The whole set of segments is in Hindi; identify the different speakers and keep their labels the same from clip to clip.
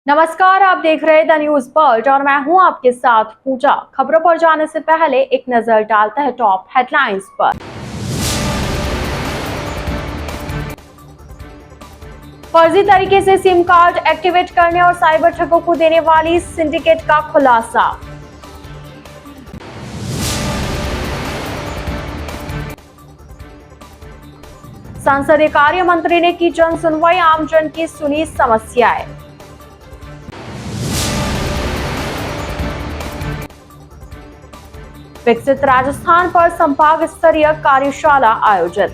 Speaker 1: नमस्कार, आप देख रहे हैं द न्यूज वर्ल्ड और मैं हूं आपके साथ पूजा। खबरों पर जाने से पहले एक नजर डालते हैं टॉप हेडलाइंस पर। फर्जी तरीके से सिम कार्ड एक्टिवेट करने और साइबर ठगों को देने वाली सिंडिकेट का खुलासा। संसदीय कार्य मंत्री ने की जन सुनवाई, आमजन की सुनी समस्याएं। विकसित राजस्थान पर संभाग स्तरीय कार्यशाला आयोजित।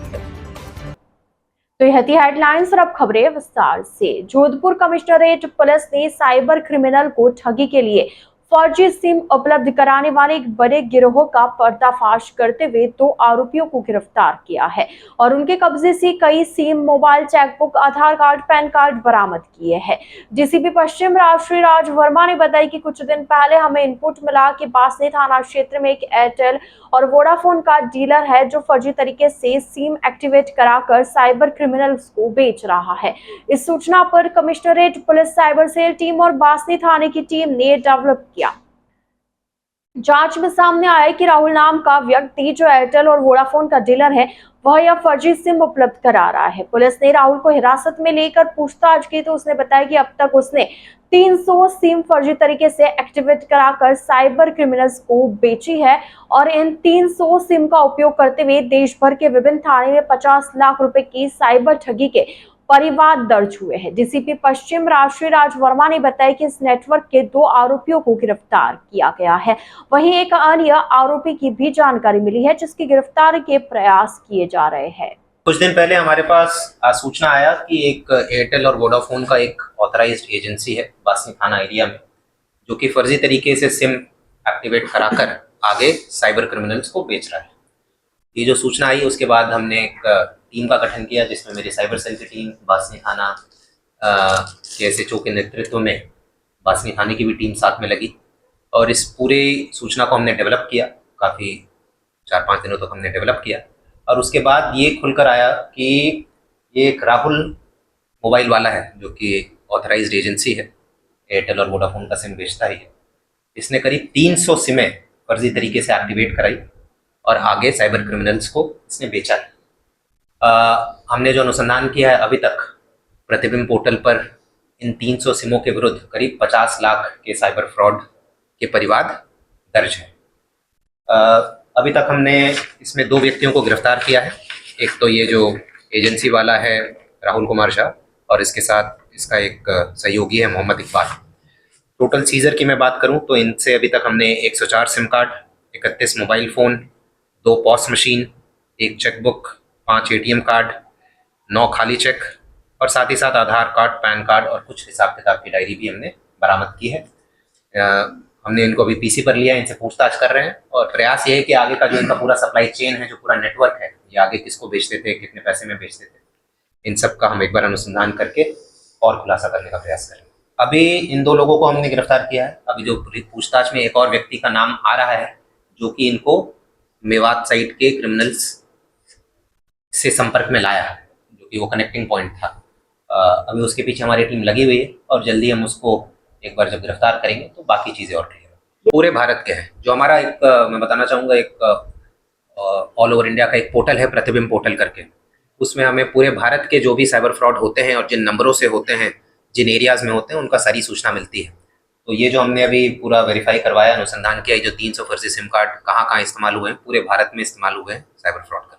Speaker 1: तो यह थी हेडलाइंस और अब खबरें विस्तार से। जोधपुर कमिश्नरेट पुलिस ने साइबर क्रिमिनल को ठगी के लिए फर्जी सिम उपलब्ध कराने वाले एक बड़े गिरोह का पर्दाफाश करते हुए 2 आरोपियों को गिरफ्तार किया है और उनके कब्जे से कई सिम, मोबाइल, चेकबुक, आधार कार्ड, पैन कार्ड बरामद किए हैं। डीसीपी पश्चिम राष्ट्रीय राज वर्मा ने बताया कि कुछ दिन पहले हमें इनपुट मिला कि बासनी थाना क्षेत्र में एक एयरटेल और वोडाफोन का डीलर है जो फर्जी तरीके से सिम एक्टिवेट कराकर साइबर क्रिमिनल्स को बेच रहा है। इस सूचना पर commissionerate police cyber cell team और बासनी थाने की टीम ने डेवलप किया। जांच में सामने आया कि राहुल नाम का व्यक्ति जो एयरटेल और वोडाफोन का डीलर है, वह यह फर्जी सिम उपलब्ध करा रहा है। पुलिस ने राहुल को हिरासत में लेकर पूछताछ की तो उसने बताया कि अब तक उसने 300 सिम फर्जी तरीके से एक्टिवेट कराकर साइबर क्रिमिनल्स को बेची है और इन 300 सिम का उपयोग करते हुए देश भर के विभिन्न थाने में 50 लाख रुपए की साइबर ठगी के परिवाद दर्ज हुए हैं। डीसीपी पश्चिम राष्ट्रीय राज वर्मा ने बताया कि इस नेटवर्क के 2 आरोपियों को गिरफ्तार किया गया है। वहीं एक अन्य आरोपी की भी जानकारी मिली है जिसकी गिरफ्तारी के प्रयास किए जा रहे हैं।
Speaker 2: कुछ दिन पहले हमारे पास सूचना आया कि एक एयरटेल और वोडाफोन का एक ऑथराइज्ड एजेंसी है बासनी थाना एरिया में, जो कि फर्जी तरीके से सिम एक्टिवेट कराकर आगे साइबर क्रिमिनल्स को बेच रहा है। ये जो सूचना आई उसके बाद हमने एक टीम का गठन किया जिसमें मेरी साइबर सेल की टीम, बासनी थाना के एसएचओ के नेतृत्व में बासनी थाने की भी टीम साथ में लगी और इस पूरे सूचना को हमने डेवलप किया। काफ़ी 4-5 दिनों तक हमने डेवलप किया और उसके बाद ये खुलकर आया कि ये एक राहुल मोबाइल वाला है जो कि ऑथराइज्ड एजेंसी है, एयरटेल और वोडाफोन का सिम बेचता ही है। इसने करीब 300 सिमें फर्जी तरीके से एक्टिवेट कराई और आगे साइबर क्रिमिनल्स को इसने बेचा है। हमने जो अनुसंधान किया है अभी तक प्रतिबिंब पोर्टल पर इन 300 सिमों के विरुद्ध करीब 50 लाख के साइबर फ्रॉड के परिवाद दर्ज है। अभी तक हमने इसमें 2 व्यक्तियों को गिरफ्तार किया है। एक तो ये जो एजेंसी वाला है राहुल कुमार शाह और इसके साथ इसका एक सहयोगी है मोहम्मद इकबाल। टोटल सीजर की मैं बात करूं तो इनसे अभी तक हमने 104 SIM card, 31 mobile phone, 2 POS machine, 1 chequebook, 5 ATM card, 9 खाली चेक और साथ ही साथ आधार कार्ड, पैन कार्ड और कुछ हिसाब किताब की डायरी भी हमने बरामद की है। हमने इनको अभी पीसी पर लिया, इनसे पूछताछ कर रहे हैं और प्रयास ये है कि आगे का जो इनका पूरा सप्लाई चेन है, जो पूरा नेटवर्क है, ये आगे किसको बेचते थे, कितने पैसे में बेचते थे, इन सब का हम एक बार अनुसंधान करके और खुलासा करने का प्रयास करेंगे। अभी इन 2 लोगों को हमने गिरफ्तार किया है। अभी जो पूछताछ में एक और व्यक्ति का नाम आ रहा है जो कि इनको मेवात साइट के क्रिमिनल्स से संपर्क में लाया है, जो कि वो कनेक्टिंग पॉइंट था। अभी उसके पीछे हमारी टीम लगी हुई है और जल्दी हम उसको एक बार जब गिरफ्तार करेंगे तो बाकी चीज़ें और करेंगे। पूरे भारत के हैं जो हमारा एक मैं बताना चाहूँगा एक ऑल ओवर इंडिया का एक पोर्टल है प्रतिबिंब पोर्टल करके। उसमें हमें पूरे भारत के जो भी साइबर फ्रॉड होते हैं और जिन नंबरों से होते हैं, जिन एरियाज़ में होते हैं, उनका सारी सूचना मिलती है। तो ये जो हमने अभी पूरा वेरीफाई करवाया, अनुसंधान किया, जो 300 फर्जी सिम कार्ड कहाँ कहाँ इस्तेमाल हुए हैं, पूरे भारत में इस्तेमाल हुए हैं साइबर फ्रॉड का।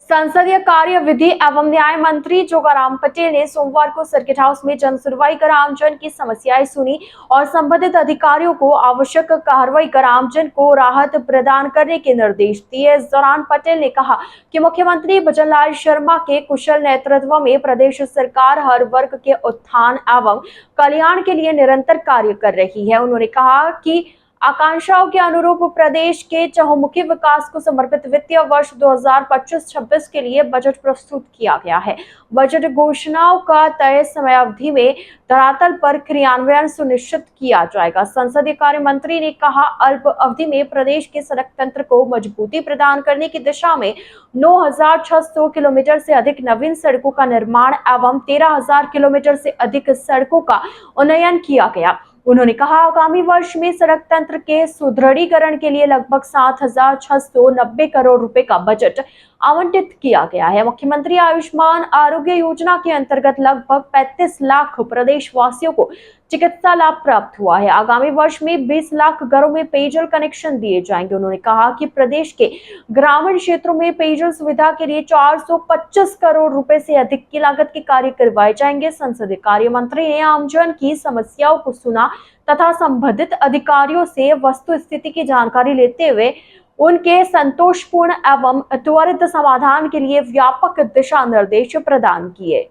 Speaker 1: संसदीय कार्य, विधि एवं न्याय मंत्री जोगाराम पटेल ने सोमवार को सर्किट हाउस में जन सुनवाई कर आमजन की समस्याएं सुनी और संबंधित अधिकारियों को आवश्यक कार्रवाई कर आमजन को राहत प्रदान करने के निर्देश दिए। इस दौरान पटेल ने कहा कि मुख्यमंत्री भजनलाल शर्मा के कुशल नेतृत्व में प्रदेश सरकार हर वर्ग के उत्थान एवं कल्याण के लिए निरंतर कार्य कर रही है। उन्होंने कहा कि आकांक्षाओं के अनुरूप प्रदेश के चहुमुखी विकास को समर्पित वित्तीय वर्ष 2025-26 के लिए बजट प्रस्तुत किया गया है। बजट घोषणाओं का तय समयावधि में धरातल पर क्रियान्वयन सुनिश्चित किया जाएगा। संसदीय कार्य मंत्री ने कहा, अल्प अवधि में प्रदेश के सड़क तंत्र को मजबूती प्रदान करने की दिशा में 9,600 किलोमीटर से अधिक नवीन सड़कों का निर्माण एवं 13,000 किलोमीटर से अधिक सड़कों का उन्नयन किया गया। उन्होंने कहा, आगामी वर्ष में सड़क तंत्र के सुदृढ़ीकरण के लिए लगभग 7,690 करोड़ रुपए का बजट आवंटित किया गया है। मुख्यमंत्री आयुष्मान आरोग्य योजना के अंतर्गत लगभग 35 लाख प्रदेशवासियों को चिकित्सा लाभ प्राप्त हुआ है। आगामी वर्ष में 20 लाख घरों में पेयजल कनेक्शन दिए जाएंगे। उन्होंने कहा कि प्रदेश के ग्रामीण क्षेत्रों में पेयजल सुविधा के लिए 425 करोड़ रुपए से अधिक की लागत के कार्य करवाए जाएंगे। संसदीय कार्य मंत्री ने आमजन की समस्याओं को सुना तथा संबंधित अधिकारियों से वस्तु स्थिति की जानकारी लेते हुए उनके संतोषपूर्ण एवं त्वरित समाधान के लिए व्यापक दिशा निर्देश प्रदान किए।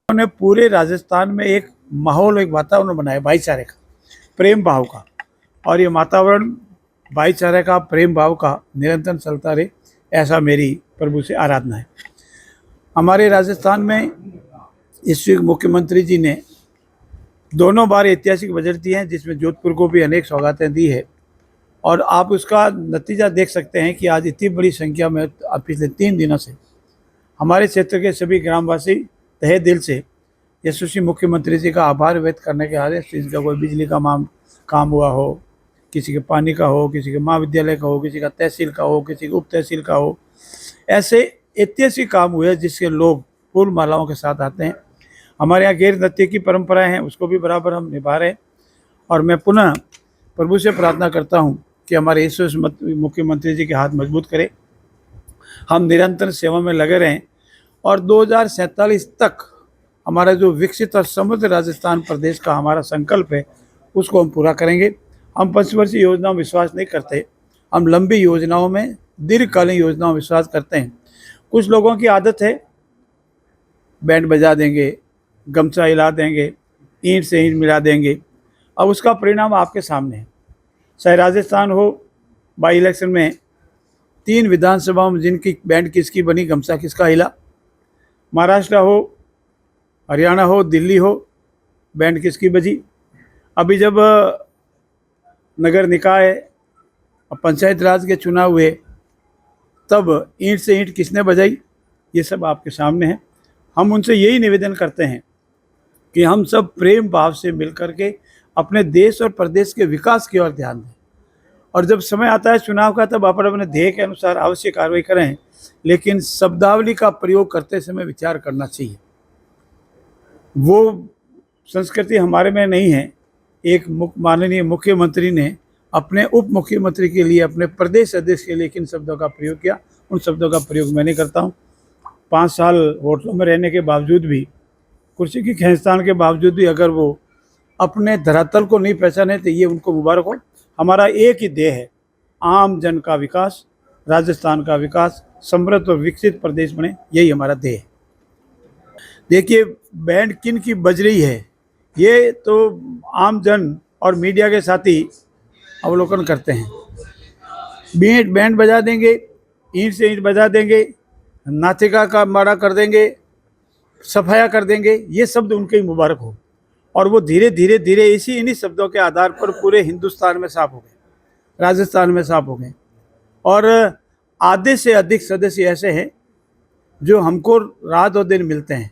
Speaker 3: उन्होंने पूरे राजस्थान में एक माहौल, एक वातावरण बनाया भाईचारे का, प्रेम भाव का, और ये वातावरण भाईचारे का, प्रेम भाव का निरंतर चलता रहे, ऐसा मेरी प्रभु से आराधना है। हमारे राजस्थान में इस मुख्यमंत्री जी ने दोनों बार ऐतिहासिक बजट दिए हैं, जिसमें जोधपुर को भी अनेक सौगातें दी है, और आप उसका नतीजा देख सकते हैं कि आज इतनी बड़ी संख्या में पिछले 3 दिनों से हमारे क्षेत्र के सभी ग्रामवासी तहे दिल से यशस्वी मुख्यमंत्री जी का आभार व्यक्त करने के आदेश, जिनका कोई बिजली का काम हुआ हो, किसी के पानी का हो, किसी के महाविद्यालय का हो, किसी का तहसील का हो, किसी के उप तहसील का हो, ऐसे ऐतिहासिक काम हुए जिसके लोग फूल मालाओं के साथ आते हैं। हमारे यहाँ गैर नृत्य की परंपराएं हैं, उसको भी बराबर हम निभा रहे हैं। और मैं पुनः प्रभु से प्रार्थना करता हूँ कि हमारे यशस्वी मुख्यमंत्री जी के हाथ मजबूत करें, हम निरंतर सेवा में लगे रहें, और 2047 तक हमारा जो विकसित और समृद्ध राजस्थान प्रदेश का हमारा संकल्प है, उसको हम पूरा करेंगे। हम पंचवर्षीय योजनाओं में विश्वास नहीं करते, हम लंबी योजनाओं में, दीर्घकालीन योजनाओं में विश्वास करते हैं। कुछ लोगों की आदत है, बैंड बजा देंगे, गमछा हिला देंगे, ईंट से ईंट मिला देंगे। अब उसका परिणाम आपके सामने है। चाहे राजस्थान हो, बाई इलेक्शन में 3 विधानसभाओं में जिनकी बैंड किसकी बनी, गमछा किसका हिला। महाराष्ट्र हो, हरियाणा हो, दिल्ली हो, बैंड किसकी बजी। अभी जब नगर निकाय और पंचायत राज के चुनाव हुए, तब ईंट से ईंट किसने बजाई, ये सब आपके सामने है। हम उनसे यही निवेदन करते हैं कि हम सब प्रेम भाव से मिलकर के अपने देश और प्रदेश के विकास की ओर ध्यान दें, और जब समय आता है चुनाव का, तब अपने अपने ध्येय के अनुसार आवश्यक कार्रवाई करें, लेकिन शब्दावली का प्रयोग करते समय विचार करना चाहिए। वो संस्कृति हमारे में नहीं है। एक माननीय मुख्यमंत्री ने अपने उप मुख्यमंत्री के लिए, अपने प्रदेश अध्यक्ष के लिए किन शब्दों का प्रयोग किया, उन शब्दों का प्रयोग मैं नहीं करता हूँ। 5 साल होटलों में रहने के बावजूद भी, कुर्सी की खींचतान के बावजूद भी, अगर वो अपने धरातल को नहीं पहचाने तो ये उनको मुबारक हो। हमारा एक ही ध्येय है, आम जन का विकास, राजस्थान का विकास, समृद्ध और विकसित प्रदेश बने, यही हमारा ध्येय है। देखिए, बैंड किन की बज रही है, ये तो आम जन और मीडिया के साथी अवलोकन करते हैं। बैंड बजा देंगे, ईंट से ईंट बजा देंगे, नाथिका का माड़ा कर देंगे, सफाया कर देंगे, ये शब्द उनके ही मुबारक हो। और वो धीरे धीरे धीरे इन्हीं शब्दों के आधार पर पूरे हिंदुस्तान में साफ हो गए, राजस्थान में साफ हो गए। और आधे से अधिक सदस्य ऐसे हैं जो हमको रात और दिन मिलते हैं,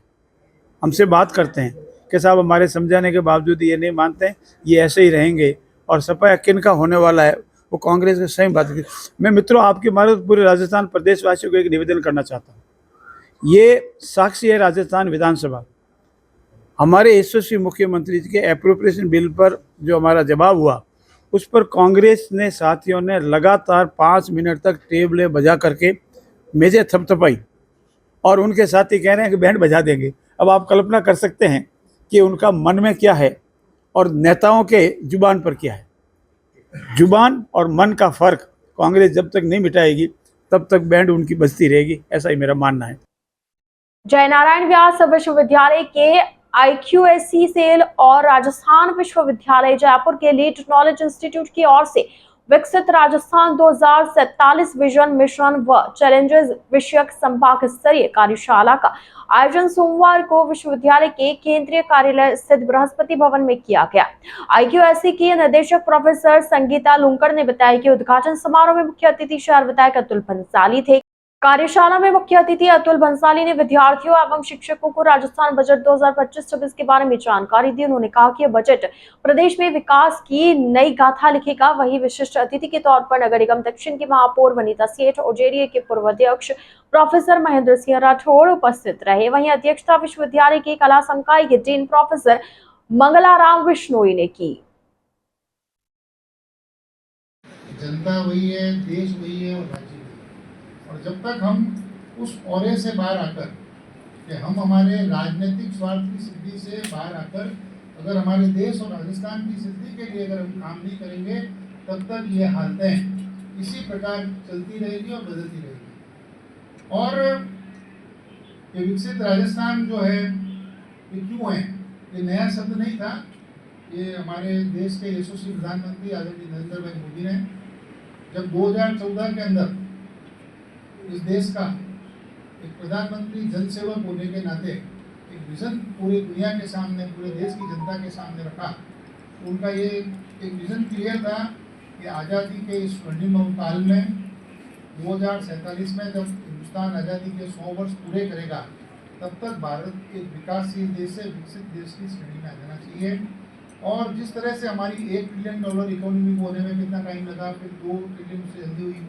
Speaker 3: हमसे बात करते हैं कि साहब हमारे समझाने के बावजूद ये नहीं मानते हैं, ये ऐसे ही रहेंगे, और सफाया किन का होने वाला है, वो कांग्रेस के सही बात की। मैं मित्रों, आपके माध्यम पूरे राजस्थान प्रदेशवासियों को एक निवेदन करना चाहता हूँ। ये साक्षी है राजस्थान विधानसभा, हमारे यशस्वी मुख्यमंत्री जी के एप्रोप्रिएशन बिल पर जो हमारा जवाब हुआ, उस पर कांग्रेस ने, साथियों ने लगातार 5 मिनट तक टेबलें बजा करके मेजें थपथपाई, और उनके साथी कह रहे हैं कि बैंड बजा देंगे। अब आप कल्पना कर सकते हैं कि उनका मन में क्या है और नेताओं के जुबान पर क्या है। जुबान और मन का फर्क कांग्रेस जब तक नहीं मिटाएगी, तब तक बैंड उनकी बजती रहेगी, ऐसा ही मेरा मानना है।
Speaker 1: जयनारायण व्यास विश्वविद्यालय के IQAC सेल और राजस्थान विश्वविद्यालय जयपुर के लीड नॉलेज इंस्टीट्यूट की ओर से विकसित राजस्थान 2047 विजन मिशन व चैलेंजेस विषयक संभाग स्तरीय कार्यशाला का आयोजन सोमवार को विश्वविद्यालय के केंद्रीय कार्यालय स्थित बृहस्पति भवन में किया गया। IQAC की निदेशक प्रोफेसर संगीता लुंकर ने बताया कि उद्घाटन समारोह में मुख्य अतिथि शहर विधायक अतुल भंसाली थे। कार्यशाला में मुख्य अतिथि अतुल भंसाली ने विद्यार्थियों एवं शिक्षकों को राजस्थान बजट 2025-26 के बारे में जानकारी दी। उन्होंने कहा कि यह बजट प्रदेश में विकास की नई गाथा लिखेगा। वहीं विशिष्ट अतिथि के तौर पर नगर निगम दक्षिण की महापौर वनीता सेठ और JDA के पूर्व अध्यक्ष प्रोफेसर महेंद्र सिंह राठौड़ उपस्थित रहे। वहीं अध्यक्षता विश्वविद्यालय के कला संकाय के डीन प्रोफेसर मंगलाराम विश्नोई ने की।
Speaker 4: जनता वही है, देश वही है और राज्य, और जब तक हम उस औरे से बाहर आकर कि हम हमारे राजनीतिक स्वार्थ की सिद्धि से बाहर आकर अगर हमारे देश और राजस्थान की सिद्धि के लिए अगर हम काम नहीं करेंगे, तब तक ये हालतें इसी प्रकार चलती रहेगी और बदलती रहेगी। और ये विकसित राजस्थान जो है ये क्यों है, ये नया शब्द नहीं था। ये हमारे देश के यशस्वी प्रधानमंत्री आदरणीय नरेंद्र भाई मोदी ने जब 2014 के अंदर इस देश का एक प्रधानमंत्री जनसेवक होने के नाते एक विजन पूरी दुनिया के सामने, पूरे देश की जनता के सामने रखा। उनका ये एक विजन क्लियर था कि आज़ादी के इस स्वर्णिम काल में 2047 में जब हिंदुस्तान आज़ादी के 100 वर्ष पूरे करेगा, तब तक भारत एक विकासशील देश से विकसित देश की श्रेणी में आ जाना चाहिए। और जिस तरह से हमारी $1 ट्रिलियन इकोनॉमी को होने में कितना टाइम लगा, फिर 2 ट्रिलियन से जल्दी हुई,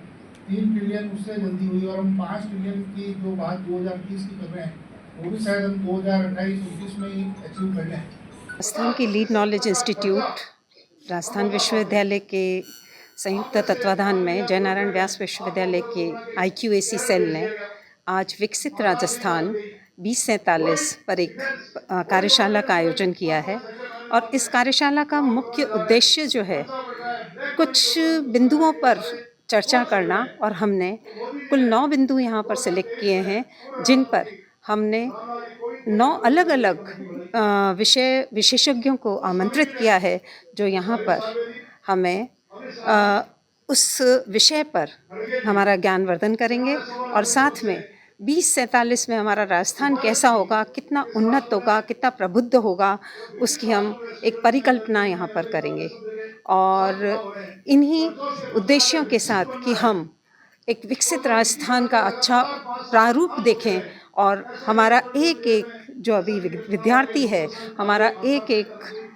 Speaker 4: 3 ट्रिलियन उससे जल्दी हुई, और हम 5 ट्रिलियन की जो बात 2030 की कर रहे हैं वो भी शायद हम 2028-29 में ही अचीव कर लें।
Speaker 5: राजस्थान की लीड नॉलेज इंस्टीट्यूट राजस्थान विश्वविद्यालय के संयुक्त तत्वाधान में जयनारायण व्यास विश्वविद्यालय के IQAC सेल ने आज विकसित राजस्थान 2047 पर एक कार्यशाला का आयोजन किया है। और इस कार्यशाला का मुख्य उद्देश्य जो है कुछ बिंदुओं पर चर्चा करना, और हमने कुल 9 बिंदु यहाँ पर सिलेक्ट किए हैं जिन पर हमने 9 अलग अलग विषय विशेषज्ञों को आमंत्रित किया है जो यहाँ पर हमें उस विषय पर हमारा ज्ञानवर्धन करेंगे। और साथ में 2047 में हमारा राजस्थान कैसा होगा, कितना उन्नत होगा, कितना प्रबुद्ध होगा, उसकी हम एक परिकल्पना यहाँ पर करेंगे। और इन्हीं उद्देश्यों के साथ कि हम एक विकसित राजस्थान का अच्छा प्रारूप देखें और हमारा एक एक जो अभी विद्यार्थी है, हमारा एक एक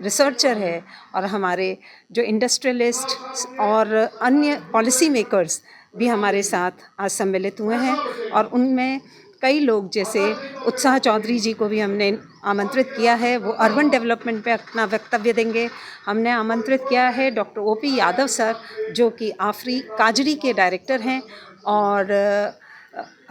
Speaker 5: रिसर्चर है, और हमारे जो इंडस्ट्रियलिस्ट और अन्य पॉलिसी मेकर्स भी हमारे साथ आज सम्मिलित हुए हैं। और उनमें कई लोग जैसे उत्साह चौधरी जी को भी हमने आमंत्रित किया है, वो अर्बन डेवलपमेंट पे अपना वक्तव्य देंगे। हमने आमंत्रित किया है डॉक्टर OP यादव सर जो कि आफरी काजरी के डायरेक्टर हैं। और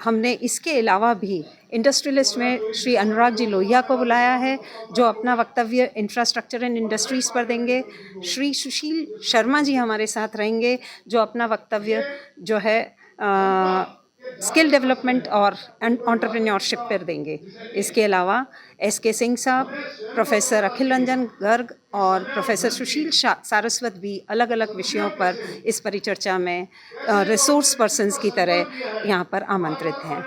Speaker 5: हमने इसके अलावा भी इंडस्ट्रियलिस्ट में श्री अनुराग जी लोहिया को बुलाया है जो अपना वक्तव्य इंफ्रास्ट्रक्चर एंड इंडस्ट्रीज़ पर देंगे। श्री सुशील शर्मा जी हमारे साथ रहेंगे जो अपना वक्तव्य जो है स्किल डेवलपमेंट और एंटरप्रेन्योरशिप पर देंगे। इसके अलावा SK सिंह साहब, प्रोफेसर अखिल रंजन गर्ग और प्रोफेसर सुशील सारस्वत भी अलग अलग विषयों पर इस परिचर्चा में रिसोर्स पर्सन्स की तरह यहाँ पर आमंत्रित हैं।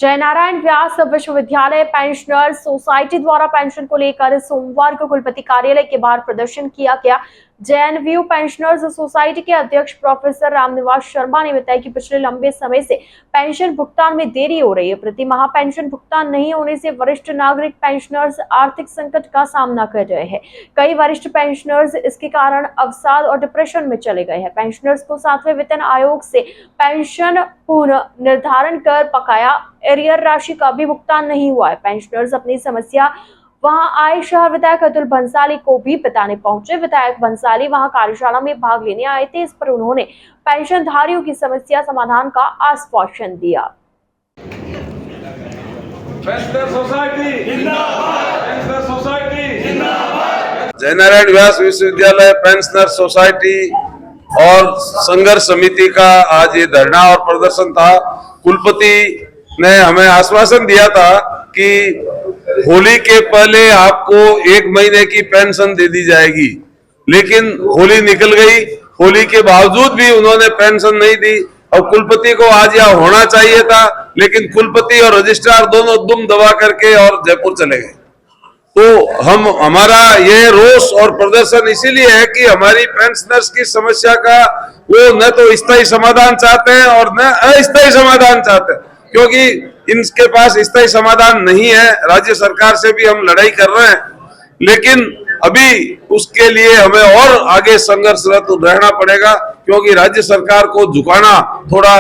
Speaker 1: जयनारायण व्यास विश्वविद्यालय पेंशनर्स सोसाइटी द्वारा पेंशन को लेकर सोमवार को कुलपति कार्यालय के बाहर प्रदर्शन किया गया। JNVU पेंशनर्स सोसाइटी के अध्यक्ष प्रोफेसर रामनिवास शर्मा ने बताया कि पिछले लंबे समय से पेंशन भुगतान में देरी हो रही है। प्रति माह पेंशन भुगतान नहीं होने से वरिष्ठ नागरिक पेंशनर्स आर्थिक संकट का सामना कर रहे हैं। कई वरिष्ठ पेंशनर्स इसके कारण अवसाद और डिप्रेशन में चले गए हैं। पेंशनर्स को 7वें वेतन आयोग से पेंशन पुनः निर्धारण कर बकाया एरियर राशि का भी भुगतान नहीं हुआ है। पेंशनर्स अपनी समस्या वहां आए शहर विधायक अतुल भंसाली को भी बताने पहुंचे। विधायक भंसाली वहां कार्यशाला में भाग लेने आए थे। इस पर उन्होंने पेंशनधारियों की समस्या समाधान का आश्वासन दिया।
Speaker 6: जयनारायण व्यास विश्वविद्यालय पेंशनर सोसाइटी और संघर्ष समिति का आज ये धरना और प्रदर्शन था। कुलपति ने हमें आश्वासन दिया था कि होली के पहले आपको 1 महीने की पेंशन दे दी जाएगी, लेकिन होली निकल गई, होली के बावजूद भी उन्होंने पेंशन नहीं दी। और कुलपति को आज यहाँ होना चाहिए था, लेकिन कुलपति और रजिस्ट्रार दोनों दुम दबा करके और जयपुर चले गए। तो हमारा ये रोष और प्रदर्शन इसीलिए है कि हमारी पेंशनर्स की समस्या का वो न तो स्थायी समाधान चाहते हैं और न अस्थायी समाधान चाहते हैं, क्योंकि इनके पास स्थायी समाधान नहीं है। राज्य सरकार से भी हम लड़ाई कर रहे हैं, लेकिन अभी उसके लिए हमें और आगे संघर्षरत रहना पड़ेगा, क्योंकि राज्य सरकार को झुकाना थोड़ा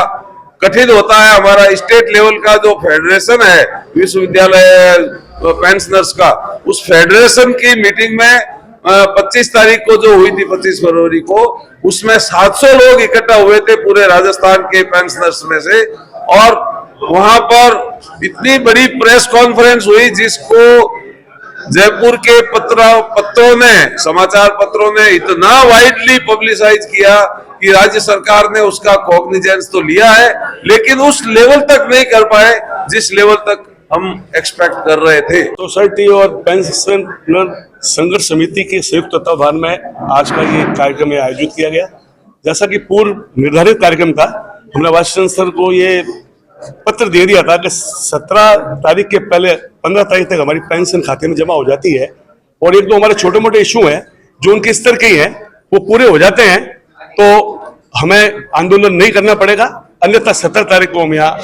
Speaker 6: कठिन होता है। हमारा स्टेट लेवल का जो फेडरेशन है विश्वविद्यालय पेंशनर्स का, उस फेडरेशन की मीटिंग में 25 तारीख को जो हुई थी, 25 फरवरी को, उसमें 700 लोग इकट्ठा हुए थे पूरे राजस्थान के पेंशनर्स में से। और वहां पर इतनी बड़ी प्रेस कॉन्फ्रेंस हुई जिसको जयपुर के पत्रों ने, समाचार पत्रों ने इतना वाइडली पब्लिसाइज किया कि राज्य सरकार ने उसका कॉग्निजेंस तो लिया है, लेकिन उस लेवल तक नहीं कर पाए जिस लेवल तक हम एक्सपेक्ट कर रहे थे।
Speaker 7: सोसाइटी और पेंशनर संघर्ष समिति के संयुक्त तत्वाधान में आज का ये कार्यक्रम आयोजित किया गया। जैसा कि पूर्व निर्धारित कार्यक्रम था, हमने वाइस चांसलर को ये पत्र दे दिया था कि 17 तारीख के पहले 15 तारीख तक हमारी पेंशन खाते में जमा हो जाती है, और एक दो हमारे छोटे मोटे इशू हैं जो उनके स्तर के ही हैं, वो पूरे हो जाते हैं तो हमें आंदोलन नहीं करना पड़ेगा। अन्यथा 17 तारीख को हम यहाँ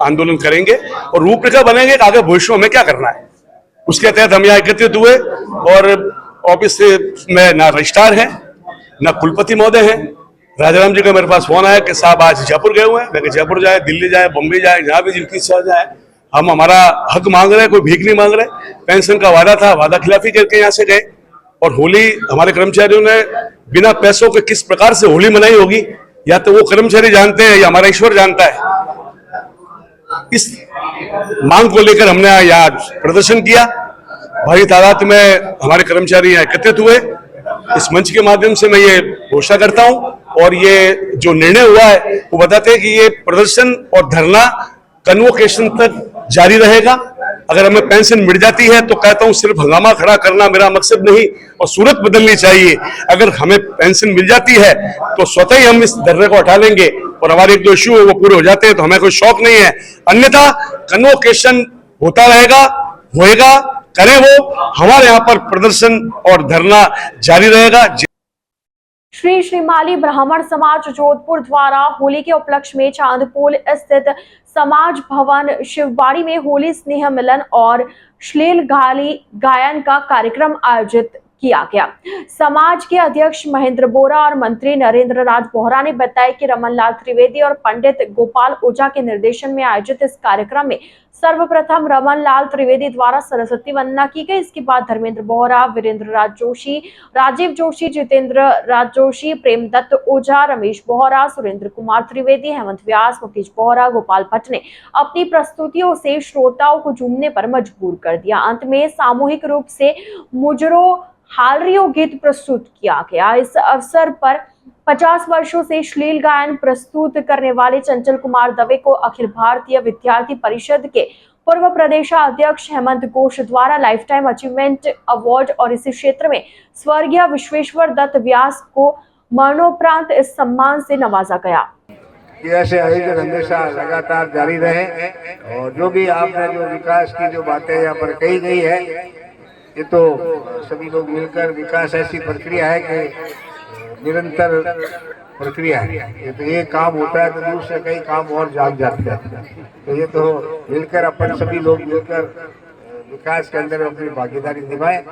Speaker 7: आंदोलन करेंगे और रूपरेखा बनेंगे कि आगे भविष्य में क्या करना है। उसके तहत हम यहाँ एकत्रित हुए और ऑफिस में ना रजिस्ट्रार है, ना कुलपति महोदय हैं। राजाराम जी का मेरे पास फोन आया कि साहब आज जयपुर गए हुए हैं। मैं जयपुर जाए, दिल्ली जाए, बम्बई जाए, जहाँ भी जिनकी इच्छा जाए, हम हमारा हक मांग रहे हैं, कोई भीख नहीं मांग रहे। पेंशन का वादा था, वादा खिलाफी करके यहाँ से गए। और होली हमारे कर्मचारियों ने बिना पैसों के किस प्रकार से होली मनाई होगी, या तो वो कर्मचारी जानते हैं या हमारा ईश्वर जानता है। इस मांग को लेकर हमने यहाँ प्रदर्शन किया। भारी तादाद में हमारे कर्मचारी यहाँ एकत्रित हुए। इस मंच के माध्यम से मैं ये घोषणा करता हूँ, और ये जो निर्णय हुआ है वो बताते हैं कि ये प्रदर्शन और धरना कन्वोकेशन तक जारी रहेगा। अगर हमें पेंशन मिल जाती है तो कहता हूँ सिर्फ हंगामा खड़ा करना मेरा मकसद नहीं, और सूरत बदलनी चाहिए। अगर हमें पेंशन मिल जाती है तो स्वतः ही हम इस धरने को हटा लेंगे, और हमारे एक दो इश्यू है वो पूरे हो जाते हैं तो हमें कोई शौक नहीं है। अन्यथा कन्वोकेशन होता रहेगा, होएगा, करें वो, हमारे यहाँ पर प्रदर्शन और धरना जारी रहेगा।
Speaker 1: श्री श्रीमाली ब्राह्मण समाज जोधपुर द्वारा होली के उपलक्ष्य में चांदपोल स्थित समाज भवन शिवबाड़ी में होली स्नेह मिलन और श्लील गायन का कार्यक्रम आयोजित किया गया। समाज के अध्यक्ष महेंद्र बोरा और मंत्री नरेंद्र राज बोहरा ने बताया कि रमनलाल त्रिवेदी और पंडित गोपाल ओझा के निर्देशन में आयोजित इस कार्यक्रम में सर्वप्रथम रमनलाल त्रिवेदी द्वारा सरस्वती वंदना की गई। इसके बाद धर्मेंद्र बोहरा, वीरेंद्र राज जोशी, राजीव जोशी, जितेंद्र राज जोशी, प्रेमदत्त ओझा, रमेश बोहरा, सुरेंद्र कुमार त्रिवेदी, हेमंत व्यास, मुकेश बोहरा, गोपाल भट्ट ने अपनी प्रस्तुतियों से श्रोताओं को झूमने पर मजबूर कर दिया। अंत में सामूहिक रूप से मुजरो हालरियो गीत प्रस्तुत किया गया। इस अवसर पर 50 वर्षों से श्लील गायन प्रस्तुत करने वाले चंचल कुमार दवे को अखिल भारतीय विद्यार्थी परिषद के पूर्व प्रदेशाध्यक्ष हेमंत घोष द्वारा लाइफ टाइम अचीवमेंट अवार्ड और इसी क्षेत्र में स्वर्गीय विश्वेश्वर दत्त व्यास को मरणोपरांत इस सम्मान से नवाजा गया।
Speaker 8: ऐसे आयोजन हमेशा लगातार जारी रहे, और जो भी आपने जो विकास की जो बातें यहाँ पर कही गई है, ये तो सभी लोग मिलकर, विकास ऐसी प्रक्रिया है कि निरंतर प्रक्रिया है। ये तो एक काम होता है तो दूसरे कई काम और जाग जाते हैं। तो ये तो मिलकर अपन सभी लोग मिलकर विकास के अंदर अपनी भागीदारी निभाएं।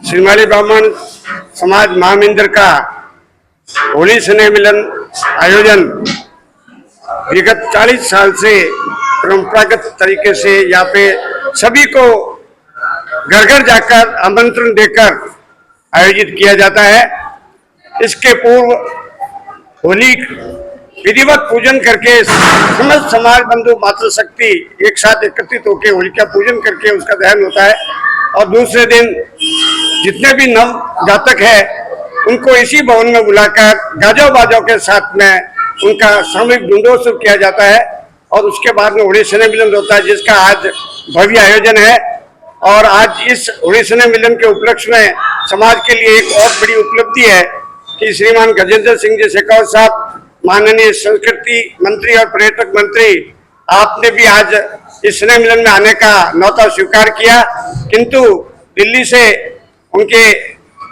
Speaker 9: श्रीमाली ब्राह्मण समाज महामिंद्र का होली स्नेह मिलन आयोजन विगत 40 साल से परंपरागत तरीके से यहाँ पे सभी को घर घर जाकर आमंत्रण देकर आयोजित किया जाता है। इसके पूर्व होली विधिवत पूजन करके समस्त समाज बंधु मातृशक्ति एक साथ एकत्रित होकर होली का पूजन करके उसका दहन होता है और दूसरे दिन जितने भी नव जातक है उनको इसी भवन में बुलाकर गाजों बाजों के साथ में उनका सामूहिक डुंडोत्सव किया जाता है और उसके बाद में होली स्नेह मिलन होता है, जिसका आज भव्य आयोजन है। और आज इस होली स्नेह मिलन के उपलक्ष्य में समाज के लिए एक बहुत बड़ी उपलब्धि है कि श्रीमान गजेंद्र सिंह जी शेखावत साहब, माननीय संस्कृति मंत्री और पर्यटक मंत्री, आपने भी आज इस स्नेह मिलन में आने का न्योता स्वीकार किया, किंतु दिल्ली से उनके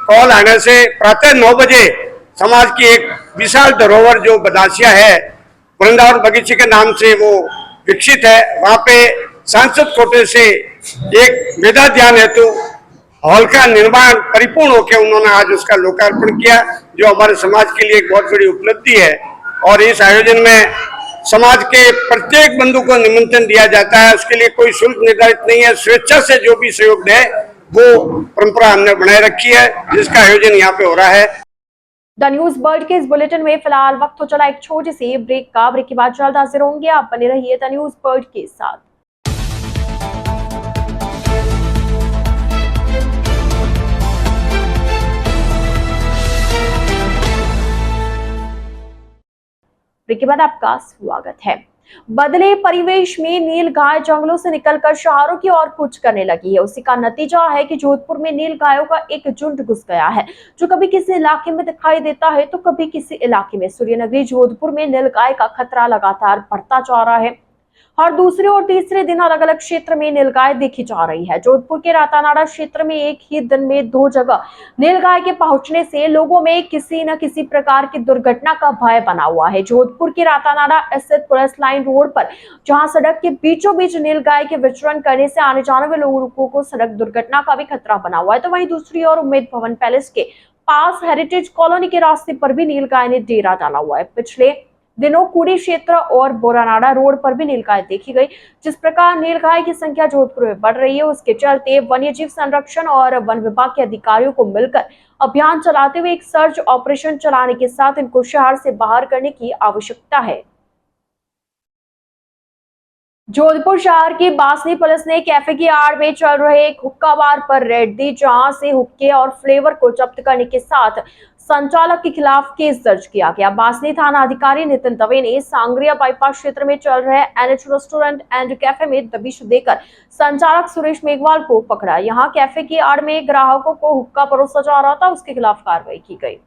Speaker 9: कॉल आने से प्रातः 9 बजे समाज की एक विशाल धरोहर जो बदासिया है, वृंदावन बगीचे के नाम से वो विकसित है, वहाँ पे सांसद कोटे से एक वेदा ध्यान हेतु हॉल का निर्माण परिपूर्ण होकर उन्होंने आज उसका लोकार्पण किया, जो हमारे समाज के लिए एक बहुत बड़ी उपलब्धि है। और इस आयोजन में समाज के प्रत्येक बंधु को निमंत्रण दिया जाता है, उसके लिए कोई शुल्क निर्धारित नहीं है, स्वेच्छा से जो भी सहयोग दे वो परंपरा हमने बनाए रखी है, जिसका आयोजन यहाँ पे हो रहा है।
Speaker 1: द न्यूज वर्ल्ड के इस बुलेटिन में फिलहाल वक्त हो चला एक छोटी सी ब्रेक का। ब्रेक के बाद जल्द हाजिर होंगे, आप बने रहिए द न्यूज वर्ल्ड के साथ। ब्रेक के बाद आपका स्वागत है। बदले परिवेश में नीलगाय जंगलों से निकलकर शहरों की ओर कूच करने लगी है। उसी का नतीजा है कि जोधपुर में नीलगायों का एक झुंड घुस गया है, जो कभी किसी इलाके में दिखाई देता है तो कभी किसी इलाके में। सूर्यनगरी जोधपुर में नीलगाय का खतरा लगातार बढ़ता जा रहा है। हर दूसरे और तीसरे दिन अलग अलग क्षेत्र में नीलगाय देखी जा रही है। जोधपुर के रातानाडा क्षेत्र में एक ही दिन में 2 जगह नीलगाय के पहुंचने से लोगों में किसी न किसी प्रकार की दुर्घटना का भय बना हुआ है। जोधपुर के रातानाडा स्थित पुलिस लाइन रोड पर, जहां सड़क के बीचों बीच नीलगाय के विचरण करने से आने जाने वाले लोगों को सड़क दुर्घटना का भी खतरा बना हुआ है, तो वहीं दूसरी ओर उम्मेद भवन पैलेस के पास हेरिटेज कॉलोनी के रास्ते पर भी नीलगाय ने डेरा डाला हुआ है। पिछले दिनों कुड़ी क्षेत्र और बोरानाडा रोड पर भी नीलगाय देखी गई। जिस प्रकार नीलगाय की संख्या जोधपुर में बढ़ रही है, उसके चलते वन्यजीव संरक्षण और वन विभाग के अधिकारियों को मिलकर अभियान चलाते हुए एक सर्च ऑपरेशन चलाने के साथ इनको शहर से बाहर करने की आवश्यकता है। जोधपुर शहर की बासनी पुलिस ने कैफे की आड़ में चल रहे एक हुक्का बार पर रेड दी, जहां से हुक्के और फ्लेवर को जब्त करने के साथ संचालक के खिलाफ केस दर्ज किया गया। बासनी थाना अधिकारी नितिन दवे ने सांगरिया बाईपास क्षेत्र में चल रहे एनएच रेस्टोरेंट एंड कैफे में दबिश देकर संचालक सुरेश मेघवाल को पकड़ा। यहां कैफे की आड़ में ग्राहकों को हुक्का परोसा जा रहा था, उसके खिलाफ कार्रवाई की गई।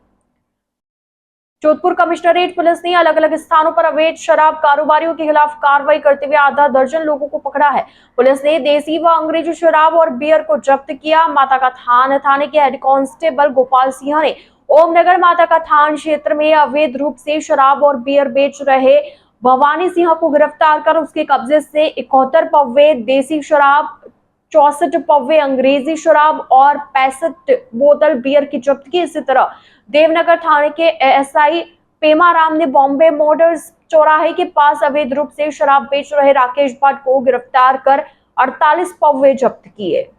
Speaker 1: जोधपुर कमिश्नरेट पुलिस ने अलग अलग स्थानों पर अवैध शराब कारोबारियों के खिलाफ कार्रवाई करते हुए आधा दर्जन लोगों को पकड़ा है। पुलिस ने देसी व अंग्रेजी शराब और बियर को जब्त किया। माता का थान थाने के हेड कांस्टेबल गोपाल सिंह ने ओमनगर माता का थान क्षेत्र में अवैध रूप से शराब और बियर बेच रहे भवानी सिंह को गिरफ्तार कर उसके कब्जे से 71 पव्वे देसी शराब, 64 पव्वे अंग्रेजी शराब और 65 बोतल बियर की जब्त की। इसी तरह देवनगर थाने के एएसआई पेमाराम ने बॉम्बे मोटर्स चौराहे के पास अवैध रूप से शराब बेच रहे राकेश भट्ट को गिरफ्तार कर 48 पव्वे जब्त किए।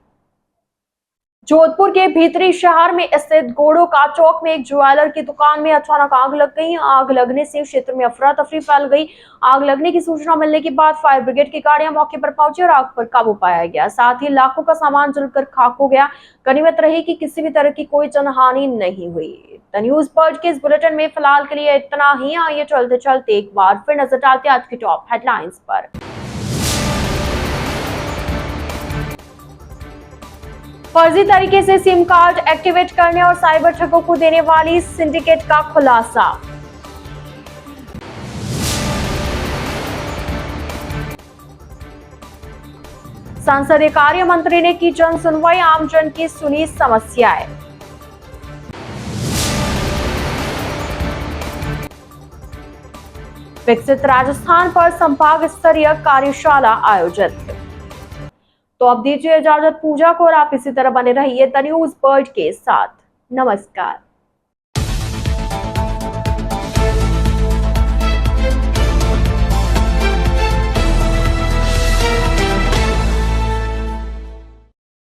Speaker 1: जोधपुर के भीतरी शहर में स्थित गोड़ो का चौक में एक ज्वेलर की दुकान में अचानक आग लग गई। आग लगने से क्षेत्र में अफरा तफरी फैल गई। आग लगने की सूचना मिलने के बाद फायर ब्रिगेड की गाड़ियां मौके पर पहुंची और आग पर काबू पाया गया। साथ ही लाखों का सामान जलकर खाक हो गया। गनीमत रही कि किसी भी तरह की कोई जनहानि नहीं हुई। द न्यूज वर्ल्ड के इस बुलेटिन में फिलहाल के लिए इतना ही। आइए चलते चलते एक बार फिर नजर डालते आज की टॉप हेडलाइंस पर। फर्जी तरीके से सिम कार्ड एक्टिवेट करने और साइबर ठगों को देने वाली सिंडिकेट का खुलासा। संसदीय कार्य मंत्री ने की जन सुनवाई, आमजन की सुनी समस्याएं। विकसित राजस्थान पर संभाग स्तरीय कार्यशाला आयोजित। तो अब दीजिए इजाजत पूजा को और आप इसी तरह बने रहिए द न्यूज वर्ल्ड के साथ। नमस्कार।